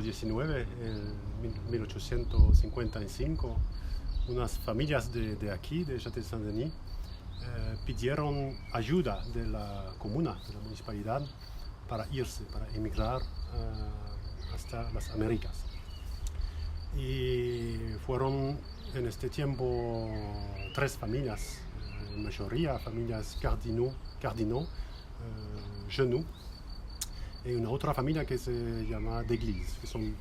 siglo XIX, en 1855, unas familias de aquí, de Châtel-Saint-Denis, pidieron ayuda de la comuna, de la municipalidad, para irse, para emigrar hasta las Américas. Y fueron en este tiempo 3 familias, en mayoría familias Cardinaux, Genoux, y una otra familia que se llama Desglises, que son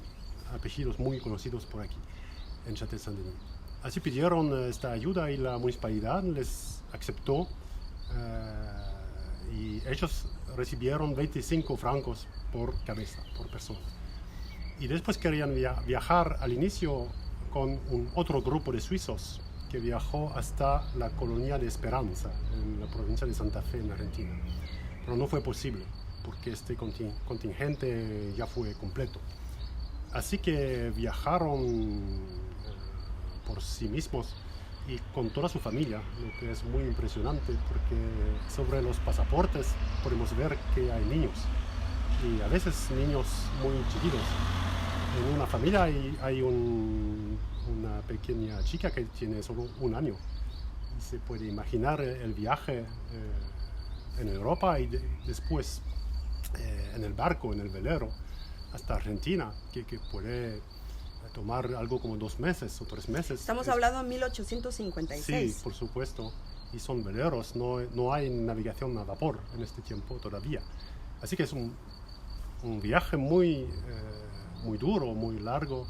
apellidos muy conocidos por aquí, en Châtel-Saint-Denis. Así pidieron esta ayuda y la municipalidad les aceptó, y ellos recibieron 25 francos por cabeza, por persona. Y después querían viajar al inicio con otro grupo de suizos que viajó hasta la colonia de Esperanza, en la provincia de Santa Fe, en Argentina. Pero no fue posible, porque este contingente ya fue completo. Así que viajaron por sí mismos y con toda su familia, lo que es muy impresionante, porque sobre los pasaportes podemos ver que hay niños, y a veces niños muy chiquitos. En una familia hay una pequeña chica que tiene solo 1 año, y se puede imaginar el viaje en Europa y después en el barco, en el velero, hasta Argentina, que puede tomar algo como 2 meses o 3 meses. Estamos hablando de 1856. Sí, por supuesto, y son veleros, no hay navegación a vapor en este tiempo todavía. Así que es un viaje muy duro, muy largo,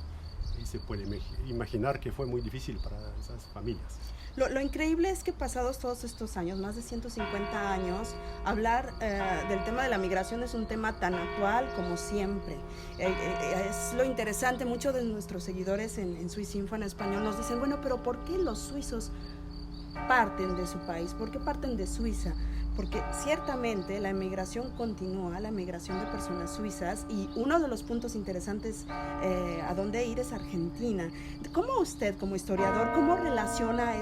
y se puede imaginar que fue muy difícil para esas familias. Lo increíble es que pasados todos estos años, más de 150 años, hablar del tema de la migración es un tema tan actual como siempre. Es lo interesante, muchos de nuestros seguidores en Swissinfo en español nos dicen, bueno, pero ¿por qué los suizos parten de su país? ¿Por qué parten de Suiza? Porque ciertamente la emigración continúa, la migración de personas suizas, y uno de los puntos interesantes a dónde ir es Argentina. ¿Cómo usted, como historiador, cómo relaciona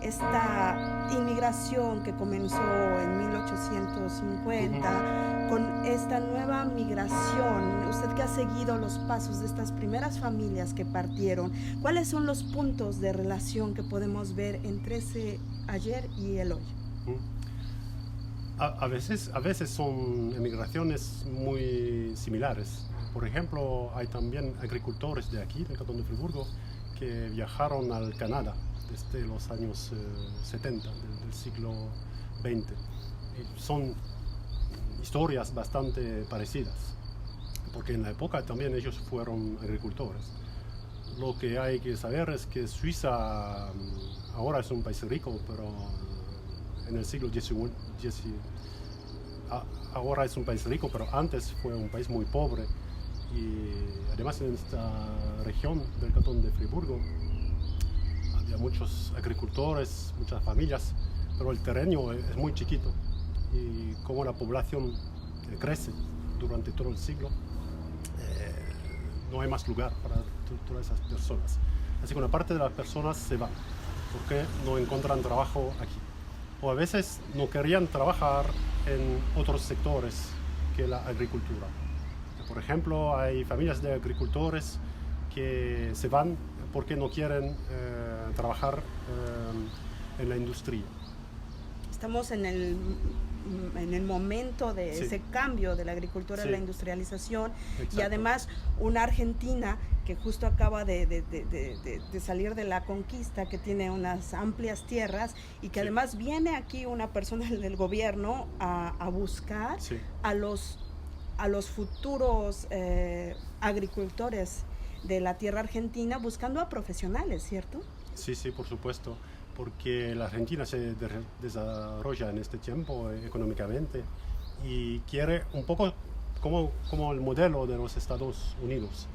esta inmigración que comenzó en 1850 con esta nueva migración? Usted que ha seguido los pasos de estas primeras familias que partieron, ¿cuáles son los puntos de relación que podemos ver entre ese ayer y el hoy? A veces son emigraciones muy similares. Por ejemplo, hay también agricultores de aquí, del Cantón de Friburgo, que viajaron al Canadá desde los años 70 del siglo XX. Son historias bastante parecidas, porque en la época también ellos fueron agricultores. Lo que hay que saber es que Suiza ahora es un país rico, pero en el siglo XIX, ahora es un país rico, pero antes fue un país muy pobre. Y además en esta región del Cantón de Friburgo había muchos agricultores, muchas familias, pero el terreno es muy chiquito, y como la población crece durante todo el siglo, no hay más lugar para todas esas personas. Así que una parte de las personas se va porque no encuentran trabajo aquí, o a veces no querían trabajar en otros sectores que la agricultura. Por ejemplo, hay familias de agricultores que se van porque no quieren trabajar en la industria. Estamos en el momento de ese cambio de la agricultura a la industrialización. Exacto. Y además una Argentina que justo acaba de salir de la conquista, que tiene unas amplias tierras, y que además viene aquí una persona del gobierno a buscar a los futuros agricultores de la tierra argentina, buscando a profesionales, ¿cierto? Sí, por supuesto, porque la Argentina se desarrolla en este tiempo económicamente y quiere un poco como el modelo de los Estados Unidos,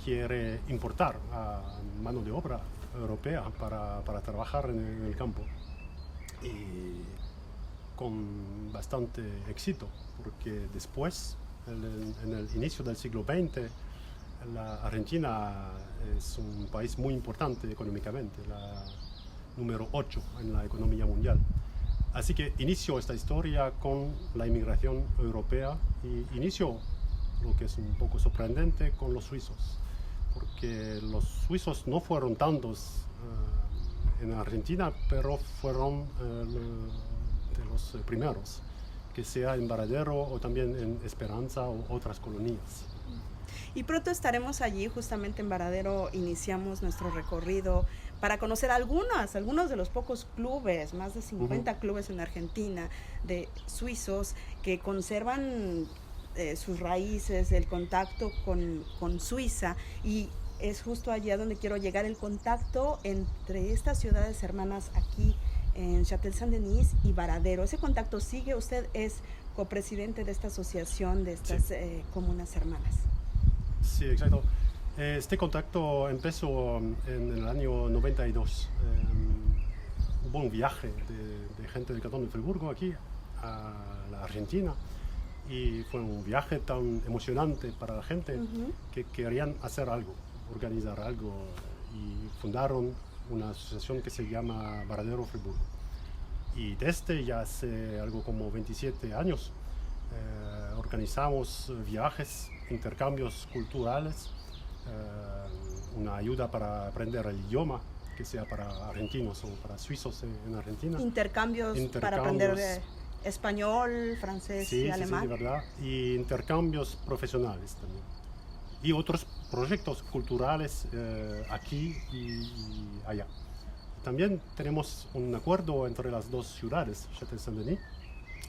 quiere importar a mano de obra europea para trabajar en el campo, y con bastante éxito, porque después, en el inicio del siglo XX, la Argentina es un país muy importante económicamente, la número 8 en la economía mundial. Así que inició esta historia con la inmigración europea, y inició lo que es un poco sorprendente con los suizos, porque los suizos no fueron tantos en Argentina, pero fueron de los primeros, que sea en Varadero o también en Esperanza o otras colonias. Y pronto estaremos allí, justamente en Varadero iniciamos nuestro recorrido para conocer algunos de los pocos clubes, más de 50 clubes en Argentina, de suizos que conservan sus raíces, el contacto con Suiza, y es justo allí a donde quiero llegar, el contacto entre estas ciudades hermanas aquí en Châtel-Saint-Denis y Varadero. Ese contacto sigue, usted es copresidente de esta asociación de estas comunas hermanas. Sí, exacto. Este contacto empezó en el año 92. Hubo un viaje de gente del Cantón de Friburgo aquí a la Argentina, y fue un viaje tan emocionante para la gente que querían hacer algo, organizar algo, y fundaron una asociación que se llama Varadero Friburgo. Y desde ya hace algo como 27 años organizamos viajes, intercambios culturales, una ayuda para aprender el idioma, que sea para argentinos o para suizos en Argentina. Intercambios para aprender español, francés y alemán. Sí, de verdad. Y intercambios profesionales también. Y otros proyectos culturales aquí y allá. También tenemos un acuerdo entre las dos ciudades, Châtel-Saint-Denis,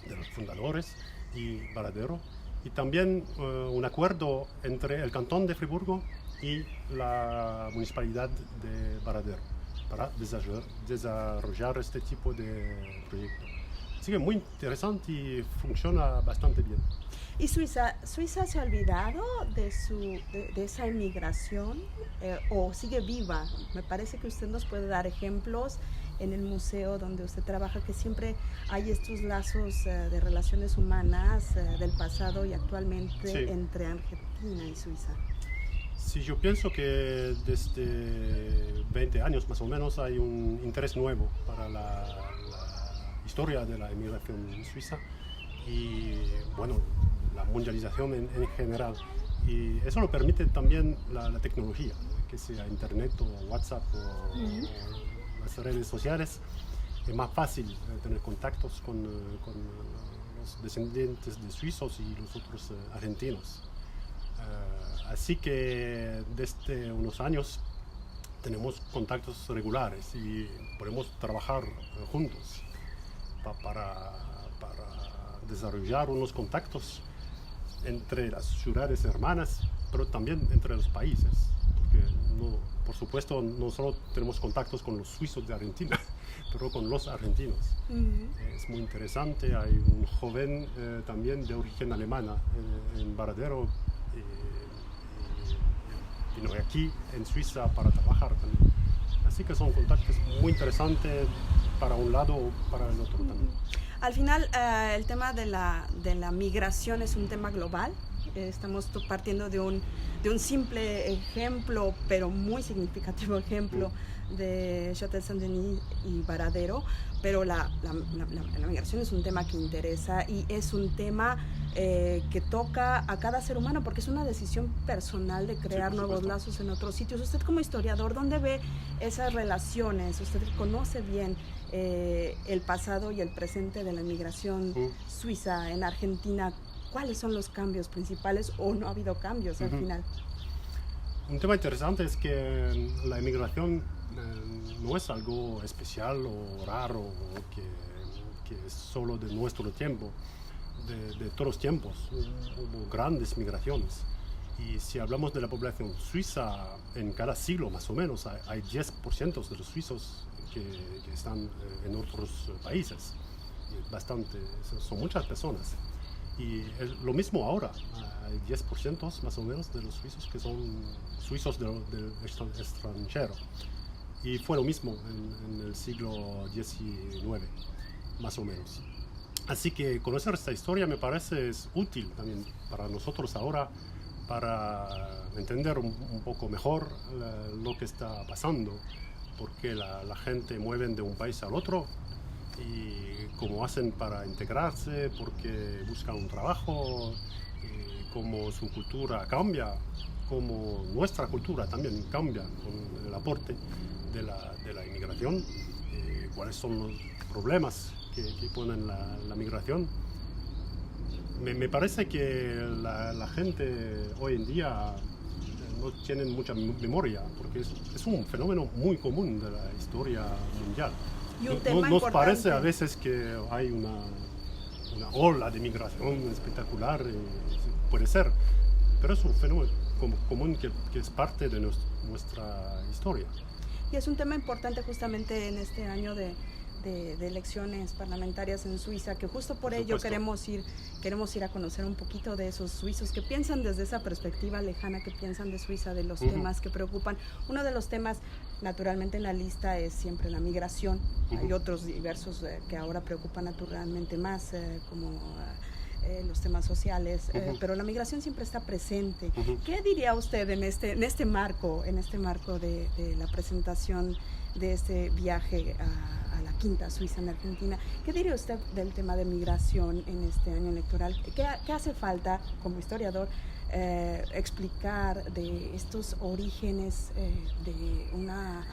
de los fundadores, y Varadero, y también un acuerdo entre el Cantón de Friburgo y la Municipalidad de Varadero para desarrollar este tipo de proyecto. Así que muy interesante y funciona bastante bien. ¿Y Suiza se ha olvidado de esa emigración o sigue viva? Me parece que usted nos puede dar ejemplos en el museo donde usted trabaja, que siempre hay estos lazos de relaciones humanas del pasado y actualmente entre Argentina y Suiza. Sí, yo pienso que desde 20 años más o menos hay un interés nuevo para la historia de la emigración suiza y, bueno, la mundialización en general. Y eso lo permite también la tecnología, que sea internet o WhatsApp o las redes sociales. Es más fácil tener contactos con los descendientes de suizos y los otros argentinos. Así que desde unos años tenemos contactos regulares y podemos trabajar juntos para desarrollar unos contactos entre las ciudades hermanas, pero también entre los países, porque por supuesto no solo tenemos contactos con los suizos de Argentina, pero con los argentinos. Es muy interesante, hay un joven también de origen alemana en Varadero, vino aquí en Suiza para trabajar también. Así que son contactos muy interesantes para un lado o para el otro también. Al final, el tema de la migración es un tema global. Estamos partiendo de un simple ejemplo, pero muy significativo ejemplo de Châtel-Saint-Denis y Varadero, pero la migración es un tema que interesa y es un tema que toca a cada ser humano, porque es una decisión personal de crear nuevos lazos en otros sitios. Usted como historiador, ¿dónde ve esas relaciones? Usted conoce bien el pasado y el presente de la inmigración suiza en Argentina. ¿Cuáles son los cambios principales o no ha habido cambios al final? Un tema interesante es que la inmigración no es algo especial o raro o que es solo de nuestro tiempo, de todos los tiempos. Hubo grandes migraciones. Y si hablamos de la población suiza, en cada siglo más o menos hay 10% de los suizos que están en otros países. Bastante, son muchas personas. Y es lo mismo ahora, hay 10% más o menos de los suizos que son suizos del extranjero. Y fue lo mismo en el siglo XIX, más o menos. Así que conocer esta historia me parece es útil también para nosotros ahora, para entender un poco mejor lo que está pasando, porque la gente mueve de un país al otro y cómo hacen para integrarse, porque buscan un trabajo, cómo su cultura cambia, cómo nuestra cultura también cambia con el aporte de la inmigración, cuáles son los problemas que ponen la migración. Me parece que la gente hoy en día no tiene mucha memoria, porque es un fenómeno muy común de la historia mundial. Y un tema nos importante. parece a veces que hay una ola de migración espectacular, puede ser, pero es un fenómeno común que es parte de nuestra historia. Y es un tema importante justamente en este año de elecciones parlamentarias en Suiza, que justo por ello queremos ir a conocer un poquito de esos suizos que piensan desde esa perspectiva lejana, que piensan de Suiza, de los temas que preocupan. Uno de los temas, naturalmente, en la lista es siempre la migración. Hay otros diversos que ahora preocupan naturalmente más, como los temas sociales, pero la migración siempre está presente. ¿Qué diría usted en este marco de la presentación de este viaje a la Quinta Suiza en Argentina? ¿Qué diría usted del tema de migración en este año electoral? ¿Qué hace falta, como historiador, explicar de estos orígenes de una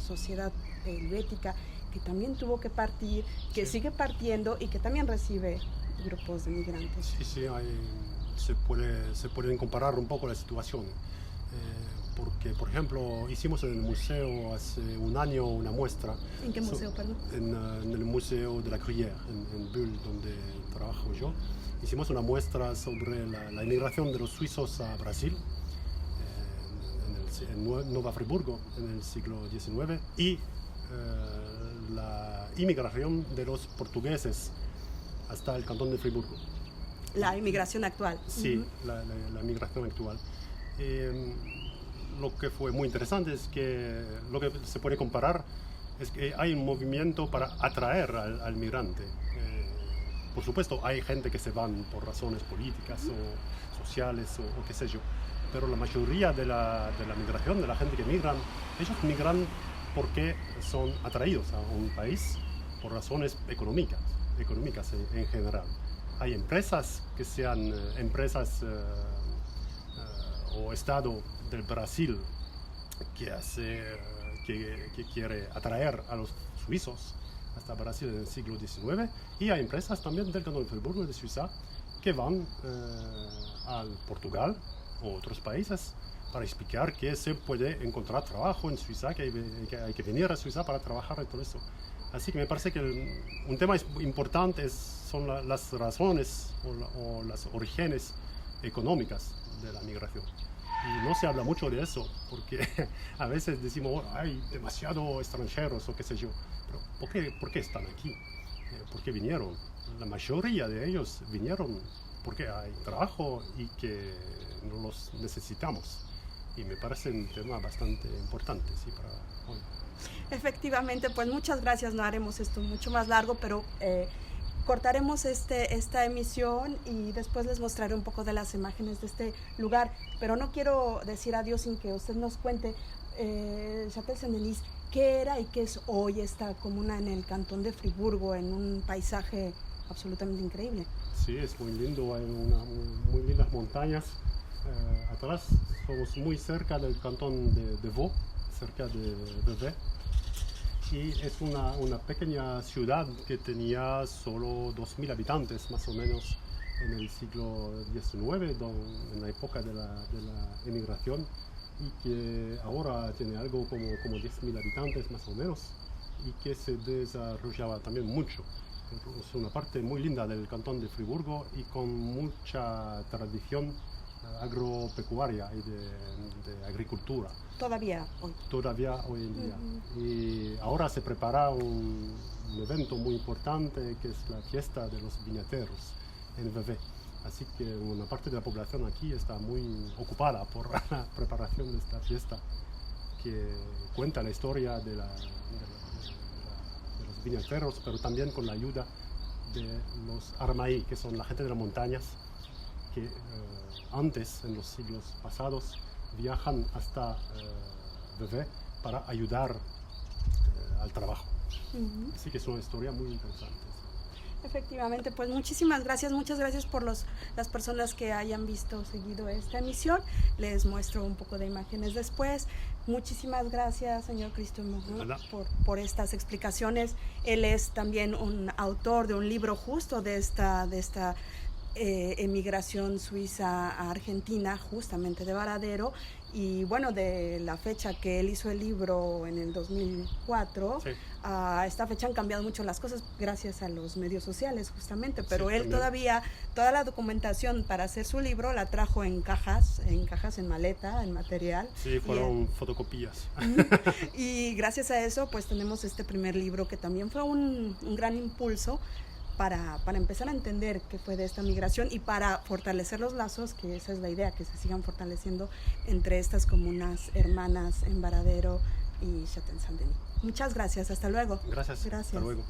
sociedad helvética que también tuvo que partir, que sigue partiendo y que también recibe grupos de migrantes? Sí, se pueden comparar un poco las situaciones. Porque, por ejemplo, hicimos en el museo hace un año una muestra. ¿En qué museo, perdón? En el Museo de la Gruyère, en Bulle, donde trabajo yo. Hicimos una muestra sobre la inmigración de los suizos a Brasil, en Nueva Friburgo, en el siglo XIX, y la inmigración de los portugueses hasta el cantón de Friburgo. La inmigración actual. Sí, la inmigración actual. Lo que fue muy interesante es que lo que se puede comparar es que hay un movimiento para atraer al migrante. Por supuesto, hay gente que se van por razones políticas o sociales o qué sé yo, pero la mayoría de la migración, de la gente que migran, ellos migran porque son atraídos a un país por razones económicas en general. Hay empresas que sean empresas o Estado del Brasil que quiere atraer a los suizos hasta Brasil en el siglo XIX, y hay empresas también del cantón de Friburgo, de Suiza, que van al Portugal o otros países para explicar que se puede encontrar trabajo en Suiza, que hay que venir a Suiza para trabajar y todo eso. Así que me parece que un tema importante son las razones o las orígenes económicas de la migración. Y no se habla mucho de eso, porque a veces decimos, hay demasiados extranjeros o qué sé yo, pero ¿por qué están aquí? ¿Por qué vinieron? La mayoría de ellos vinieron porque hay trabajo y que no los necesitamos. Y me parece un tema bastante importante, sí, para hoy. Efectivamente, pues muchas gracias. No haremos esto mucho más largo, pero cortaremos esta emisión y después les mostraré un poco de las imágenes de este lugar. Pero no quiero decir adiós sin que usted nos cuente, Châtel-Saint-Denis, qué era y qué es hoy esta comuna en el cantón de Friburgo, en un paisaje absolutamente increíble. Sí, es muy lindo, hay muy lindas montañas. Atrás somos muy cerca del cantón de Vaud, cerca de Vevey, y es una pequeña ciudad que tenía solo 2.000 habitantes más o menos en el siglo XIX, en la época de la emigración, y que ahora tiene algo como 10.000 habitantes más o menos, y que se desarrollaba también mucho. Es una parte muy linda del cantón de Friburgo y con mucha tradición agropecuaria y de agricultura. Todavía hoy en día. Y ahora se prepara un evento muy importante que es la fiesta de los viñateros en Vevey. Así que una parte de la población aquí está muy ocupada por la preparación de esta fiesta, que cuenta la historia de los viñateros, pero también con la ayuda de los armaí, que son la gente de las montañas, que antes, en los siglos pasados, viajan hasta Vevey para ayudar al trabajo. Así que es una historia muy interesante. Efectivamente, pues muchísimas gracias, muchas gracias por las personas que hayan seguido esta emisión. Les muestro un poco de imágenes después. Muchísimas gracias, señor Christian Moreau, por estas explicaciones. Él es también un autor de un libro justo de esta emigración suiza a Argentina, justamente de Varadero, y bueno, de la fecha que él hizo el libro en el 2004, sí, a esta fecha han cambiado mucho las cosas gracias a los medios sociales justamente, pero sí, él también todavía, toda la documentación para hacer su libro la trajo en cajas, en maleta, en material. Sí, fueron fotocopias. Y gracias a eso pues tenemos este primer libro que también fue un gran impulso para empezar a entender qué fue de esta migración y para fortalecer los lazos, que esa es la idea, que se sigan fortaleciendo entre estas comunas hermanas en Varadero y Châtel-Saint-Denis. Muchas gracias, hasta luego. Gracias. Hasta luego.